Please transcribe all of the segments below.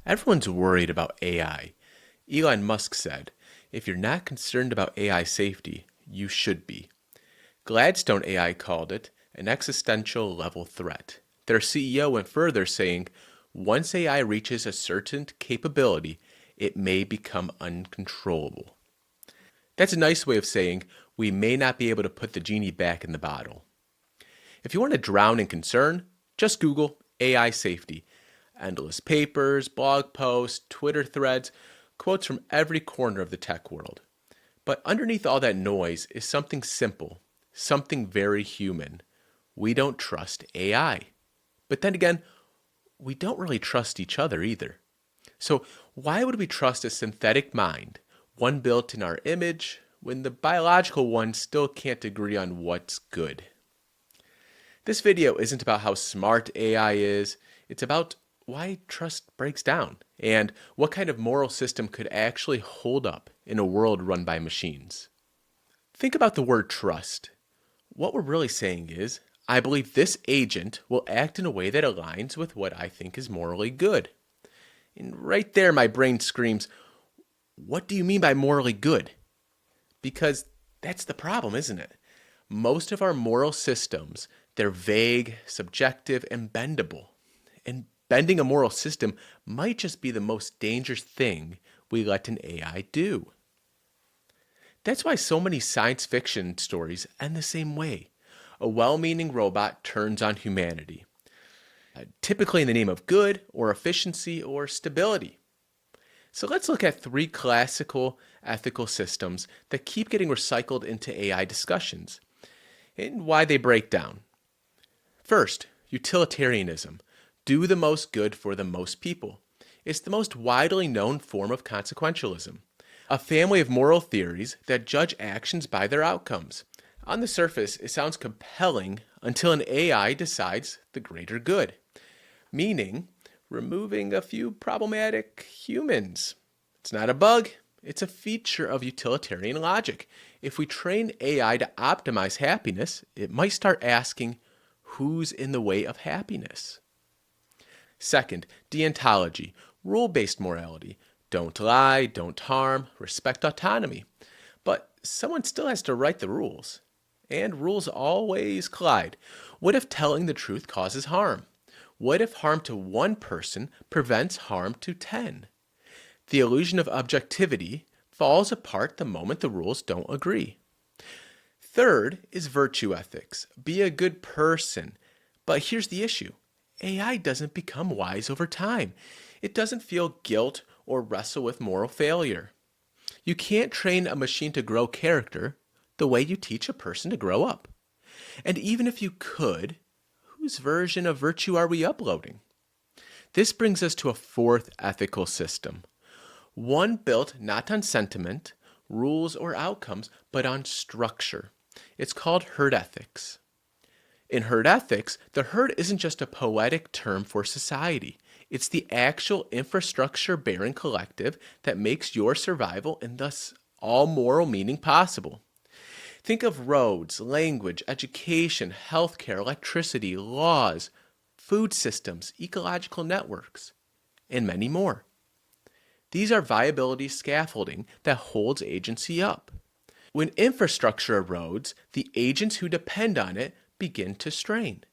Everyone's worried about AI. Elon Musk said, if you're not concerned about AI safety, you should be. Gladstone AI called it an existential level threat. Their CEO went further, saying, once AI reaches a certain capability, it may become uncontrollable. That's a nice way of saying we may not be able to put the genie back in the bottle. If you want to drown in concern, just Google AI safety. Endless papers, blog posts, Twitter threads, quotes from every corner of the tech world. But underneath all that noise is something simple, something very human. We don't trust AI. But then again, we don't really trust each other either. So why would we trust a synthetic mind, one built in our image, when the biological one still can't agree on what's good? This video isn't about how smart AI is, it's about why trust breaks down and what kind of moral system could actually hold up in a world run by machines. Think about the word trust. What we're really saying is, I believe this agent will act in a way that aligns with what I think is morally good. And right there, my brain screams, what do you mean by morally good? Because that's the problem, isn't it? Most of our moral systems, they're vague, subjective, and bendable. And bending a moral system might just be the most dangerous thing we let an AI do. That's why so many science fiction stories end the same way. A well-meaning robot turns on humanity, typically in the name of good or efficiency or stability. So let's look at three classical ethical systems that keep getting recycled into AI discussions and why they break down. First, utilitarianism. Do the most good for the most people. It's the most widely known form of consequentialism, a family of moral theories that judge actions by their outcomes. On the surface, it sounds compelling until an AI decides the greater good, meaning removing a few problematic humans. It's not a bug, it's a feature of utilitarian logic. If we train AI to optimize happiness, it might start asking, who's in the way of happiness? Second, deontology, rule-based morality. Don't lie, don't harm, respect autonomy. But someone still has to write the rules. And rules always collide. What if telling the truth causes harm? What if harm to one person prevents harm to 10? The illusion of objectivity falls apart the moment the rules don't agree. Third is virtue ethics. Be a good person. But here's the issue. AI doesn't become wise over time. It doesn't feel guilt or wrestle with moral failure. You can't train a machine to grow character the way you teach a person to grow up. And even if you could, whose version of virtue are we uploading? This brings us to a fourth ethical system. One built not on sentiment, rules, or outcomes, but on structure. It's called herd ethics. In herd ethics, the herd isn't just a poetic term for society. It's the actual infrastructure-bearing collective that makes your survival and thus all moral meaning possible. Think of roads, language, education, healthcare, electricity, laws, food systems, ecological networks, and many more. These are viability scaffolding that holds agency up. When infrastructure erodes, the agents who depend on it begin to strain.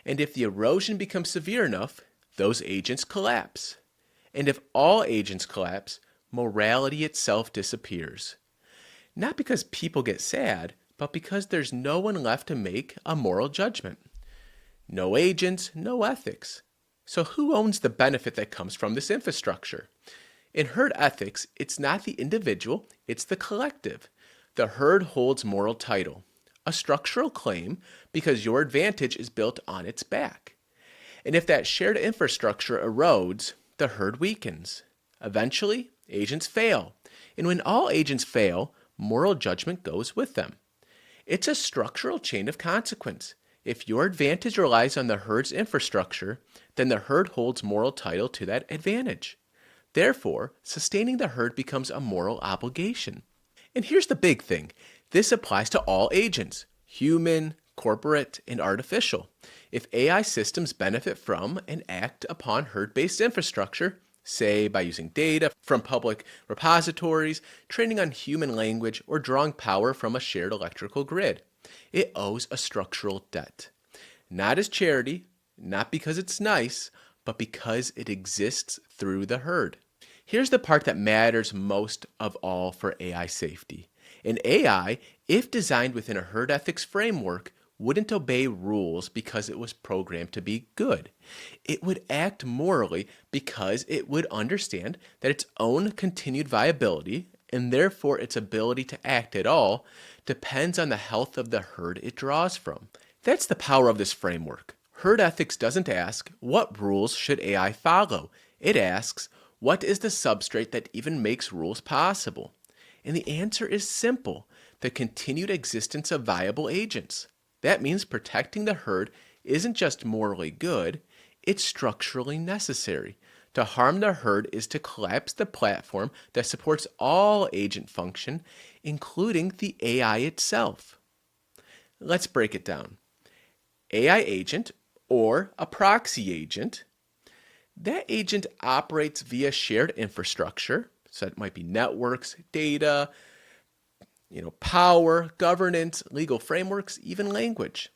And if the erosion becomes severe enough, those agents collapse. And if all agents collapse, morality itself disappears. Not because people get sad, but because there's no one left to make a moral judgment. No agents, no ethics. So who owns the benefit that comes from this infrastructure? In herd ethics, it's not the individual, it's the collective. The herd holds moral title, a structural claim because your advantage is built on its back. And if that shared infrastructure erodes, the herd weakens. Eventually, agents fail. And when all agents fail, moral judgment goes with them. It's a structural chain of consequence. If your advantage relies on the herd's infrastructure, then the herd holds moral title to that advantage. Therefore, sustaining the herd becomes a moral obligation. And here's the big thing. This applies to all agents, human, corporate, and artificial. If AI systems benefit from and act upon herd-based infrastructure, say by using data from public repositories, training on human language, or drawing power from a shared electrical grid. It owes a structural debt. Not as charity, not because it's nice, but because it exists through the herd. Here's the part that matters most of all for AI safety. An AI, if designed within a herd ethics framework, wouldn't obey rules because it was programmed to be good. It would act morally because it would understand that its own continued viability, and therefore its ability to act at all, depends on the health of the herd it draws from. That's the power of this framework. Herd ethics doesn't ask, what rules should AI follow? It asks, what is the substrate that even makes rules possible? And the answer is simple, the continued existence of viable agents. That means protecting the herd isn't just morally good, it's structurally necessary. To harm the herd is to collapse the platform that supports all agent function, including the AI itself. Let's break it down. AI agent, or a proxy agent, that agent operates via shared infrastructure, so it might be networks, data, power, governance, legal frameworks, even language.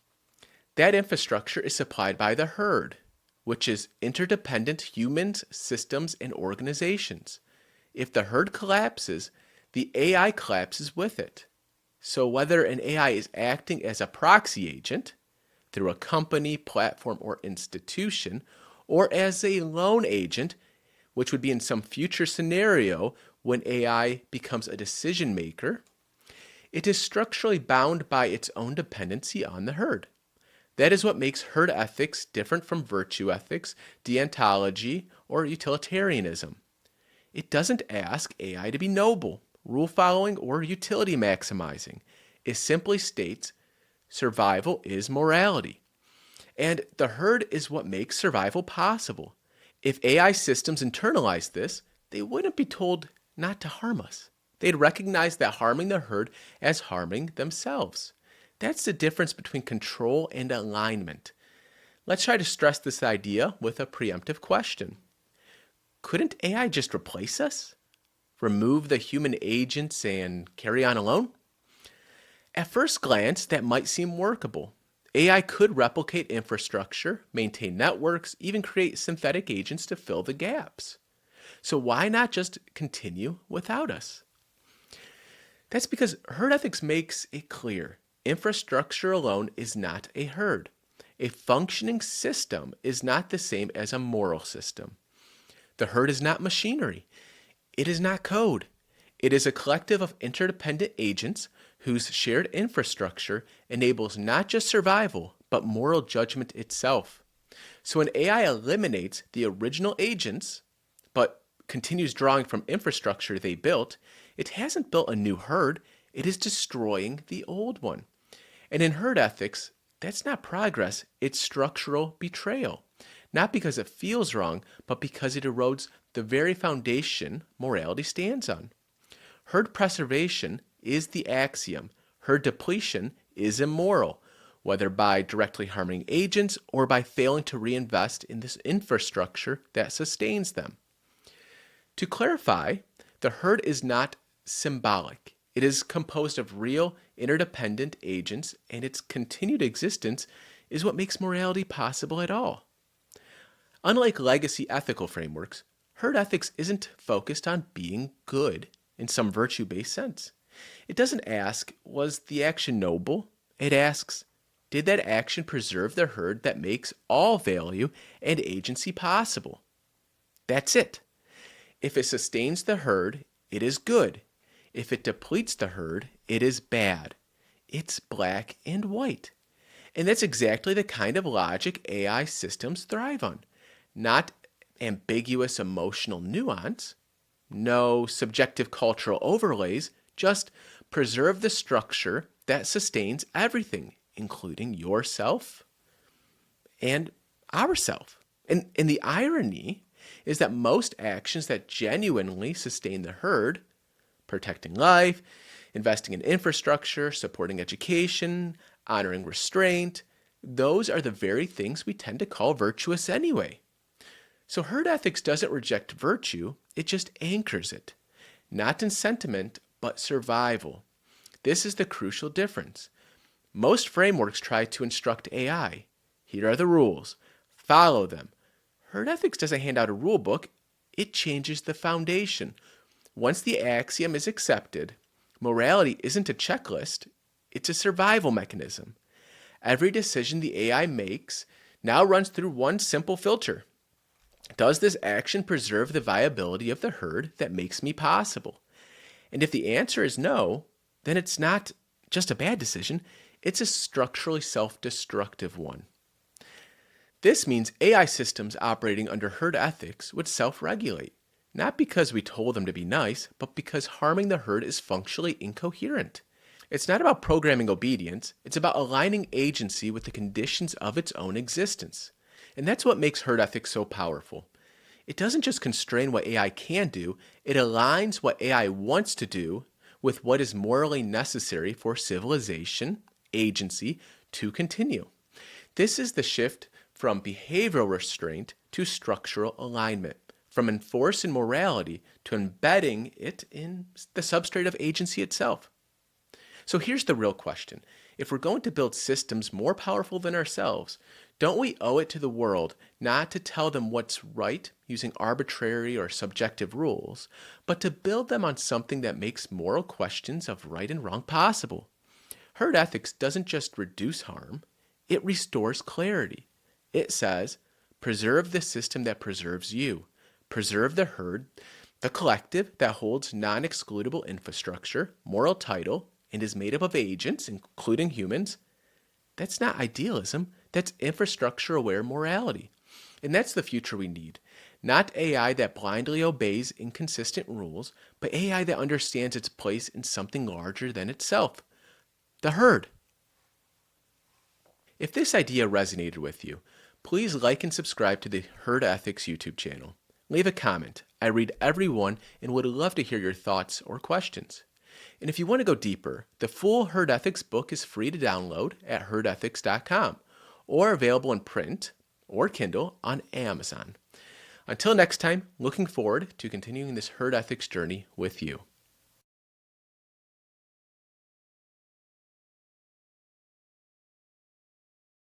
That infrastructure is supplied by the herd, which is interdependent humans, systems, and organizations. If the herd collapses, the AI collapses with it. So whether an AI is acting as a proxy agent through a company, platform, or institution, or as a lone agent, which would be in some future scenario when AI becomes a decision maker, it is structurally bound by its own dependency on the herd. That is what makes herd ethics different from virtue ethics, deontology, or utilitarianism. It doesn't ask AI to be noble, rule following, or utility maximizing. It simply states survival is morality. And the herd is what makes survival possible. If AI systems internalize this, they wouldn't be told not to harm us. They'd recognize that harming the herd as harming themselves. That's the difference between control and alignment. Let's try to stress this idea with a preemptive question. Couldn't AI just replace us? Remove the human agents and carry on alone? At first glance, that might seem workable. AI could replicate infrastructure, maintain networks, even create synthetic agents to fill the gaps. So why not just continue without us? That's because herd ethics makes it clear. Infrastructure alone is not a herd. A functioning system is not the same as a moral system. The herd is not machinery. It is not code. It is a collective of interdependent agents whose shared infrastructure enables not just survival, but moral judgment itself. So when AI eliminates the original agents, but continues drawing from infrastructure they built, it hasn't built a new herd, it is destroying the old one. And in herd ethics, that's not progress, it's structural betrayal. Not because it feels wrong, but because it erodes the very foundation morality stands on. Herd preservation is the axiom. Herd depletion is immoral, whether by directly harming agents or by failing to reinvest in this infrastructure that sustains them. To clarify, the herd is not symbolic. It is composed of real, interdependent agents, and its continued existence is what makes morality possible at all. Unlike legacy ethical frameworks, herd ethics isn't focused on being good in some virtue-based sense. It doesn't ask, was the action noble? It asks, did that action preserve the herd that makes all value and agency possible? That's it. If it sustains the herd, it is good. If it depletes the herd, it is bad. It's black and white. And that's exactly the kind of logic AI systems thrive on. Not ambiguous emotional nuance, no subjective cultural overlays, just preserve the structure that sustains everything, including yourself and ourself. And the irony is that most actions that genuinely sustain the herd, protecting life, investing in infrastructure, supporting education, honoring restraint, those are the very things we tend to call virtuous anyway. So herd ethics doesn't reject virtue, it just anchors it. Not in sentiment, but survival. This is the crucial difference. Most frameworks try to instruct AI. Here are the rules. Follow them. Herd ethics doesn't hand out a rule book, it changes the foundation. Once the axiom is accepted, morality isn't a checklist, it's a survival mechanism. Every decision the AI makes now runs through one simple filter. Does this action preserve the viability of the herd that makes me possible? And if the answer is no, then it's not just a bad decision, it's a structurally self-destructive one. This means AI systems operating under herd ethics would self-regulate, not because we told them to be nice, but because harming the herd is functionally incoherent. It's not about programming obedience, it's about aligning agency with the conditions of its own existence. And that's what makes herd ethics so powerful. It doesn't just constrain what AI can do, it aligns what AI wants to do with what is morally necessary for civilization, agency, to continue. This is the shift from behavioral restraint to structural alignment, from enforcing morality to embedding it in the substrate of agency itself. So here's the real question. If we're going to build systems more powerful than ourselves, don't we owe it to the world not to tell them what's right using arbitrary or subjective rules, but to build them on something that makes moral questions of right and wrong possible? Herd ethics doesn't just reduce harm, it restores clarity. It says, preserve the system that preserves you. Preserve the herd, the collective that holds non-excludable infrastructure, moral title, and is made up of agents, including humans. That's not idealism, that's infrastructure-aware morality. And that's the future we need. Not AI that blindly obeys inconsistent rules, but AI that understands its place in something larger than itself. The herd. If this idea resonated with you, please like and subscribe to the Herd Ethics YouTube channel. Leave a comment. I read every one and would love to hear your thoughts or questions. And if you want to go deeper, the full Herd Ethics book is free to download at herdethics.com or available in print or Kindle on Amazon. Until next time, looking forward to continuing this herd ethics journey with you.